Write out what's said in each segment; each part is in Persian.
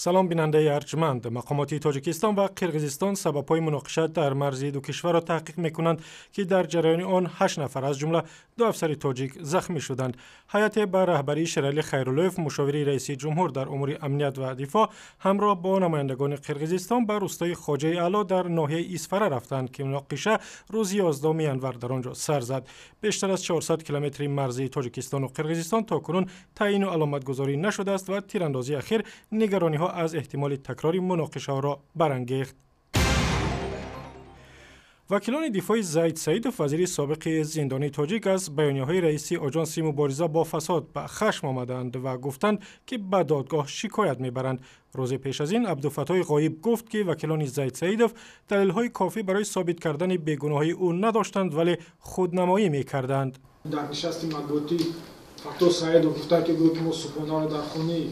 سلام بیننده ارجمند. مقامات تاجیکستان و قرقیزستان سبب‌های مناقشه در مرز دو کشور را تحقیق می‌کنند که در جریان آن 8 نفر از جمله 2 افسر تاجیک زخمی شدند. هیئت به رهبری شیرعلی خیراللویف، مشاور رئیس جمهور در امور امنیت و دفاع، همراه با نمایندگان قرقیزستان به روستای خواجه اعلی در ناحیه ایسفره رفتند که مناقشه روز 11 انور در آنجا سر زد. بیشتر از 400 کیلومتر مرزی تاجیکستان و قرقیزستان تاکنون تعیین و علامتگذاری نشده است و تیراندازی اخیر نگرانی از احتمال تکرار مناقشه را برانگیخت. وکیلان دفاع زید سیدوف، وزیر سابق زندانی تاجیک، از بیانیه‌های رئیس آژانس مبارزه با فساد به خشم آمدند و گفتند که به دادگاه شکایت میبرند. روز پیش از این عبدالفتاح غایب گفت که وکیلان زید سیدوف دلیل‌های کافی برای ثابت کردن بیگناهی او نداشتند ولی خودنمایی میکردند. در نشست مطبوعاتی فتاح سیدوف گفت که ما صبحانه را در خانه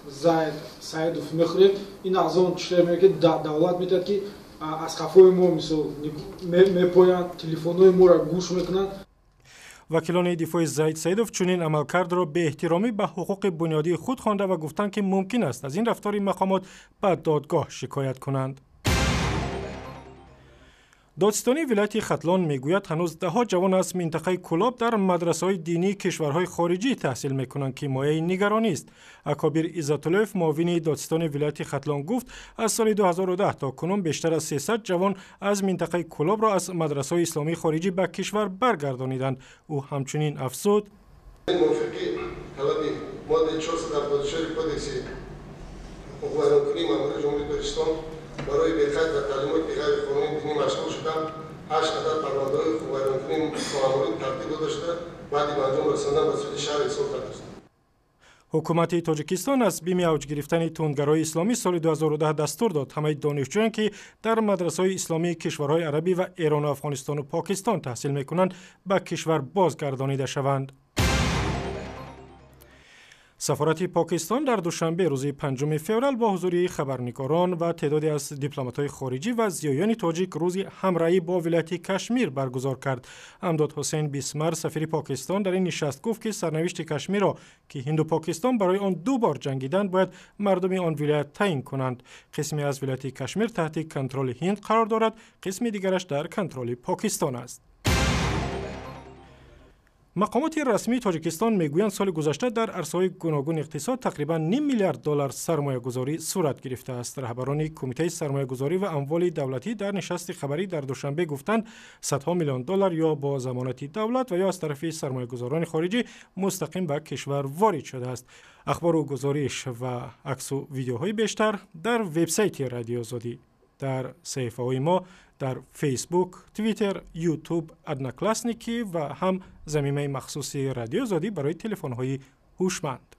زید سیدوف میخوریم. این از اون چیزی میگه که دولت میداد که از خفای ما مثل میپویند، تلفن‌های ما را گوش میکنند. وکیلان دفاع زید سیدوف چنین عملکرد را به احترامی به حقوق بنیادی خود خوانده و گفتند که ممکن است از این رفتار مقامات به دادگاه شکایت کنند. دادستانی ولایت ختلان میگوید هنوز دهها جوان از منطقه کلاب در مدرسه‌های دینی کشورهای خارجی تحصیل میکنند که مایه نگرانی است. اکابر عزت‌اللهف، معاون دادستان ولایت ختلان، گفت از سال 2010 تا کنون بیشتر از 300 جوان از منطقه کلاب را از مدرسه‌های اسلامی خارجی به کشور برگردانیدند. او همچنین افزود: برای به‌خط و تعلیمات غیر قانونی دینی مشغول شدم. 8 عدد پرونده‌های خوبایان‌کنی معاملات ترتیب داشته بعد به انجام رساندن مسئول شهر حساب است. حکومت تاجیکستان از بیم اوج گرفتن تندگرای اسلامی سال 2010 دستور داد همه دانشجویان که در مدرسه‌های اسلامی کشورهای عربی و ایران و افغانستان و پاکستان تحصیل می‌کنند به کشور بازگردانیده شوند. سفارت پاکستان در دوشنبه روز 5 فوریه با حضور خبرنگاران و تعدادی از دیپلمات‌های خارجی و زیایان تاجیک روز همراهی با ولایت کشمیر برگزار کرد. امداد حسین بیسمر، سفیر پاکستان، در این نشست گفت که سرنوشت کشمیر را که هند و پاکستان برای آن 2 بار جنگیدند باید مردم آن ولایت تعیین کنند. قسمی از ولایت کشمیر تحت کنترل هند قرار دارد، قسم دیگرش در کنترل پاکستان است. مقامات رسمی تاجیکستان میگویند سال گذشته در عرصه‌های گوناگون اقتصاد تقریباً نیم میلیارد دلار سرمایه‌گذاری صورت گرفته است. رهبران کمیته سرمایه‌گذاری و اموال دولتی در نشست خبری در دوشنبه گفتند صدها میلیون دلار یا با ضمانت دولت و یا از طرف سرمایه‌گذاران خارجی مستقیم به کشور وارد شده است. اخبار و گزارش و عکس و ویدیوهای بیشتر در وبسایت رادیو آزادی، در صفحه‌های ما در فیسبوک، توییتر، یوتیوب، ادنا کلاسنیکی و هم زمینه مخصوص رادیو آزادی برای تلفن‌های هوشمند.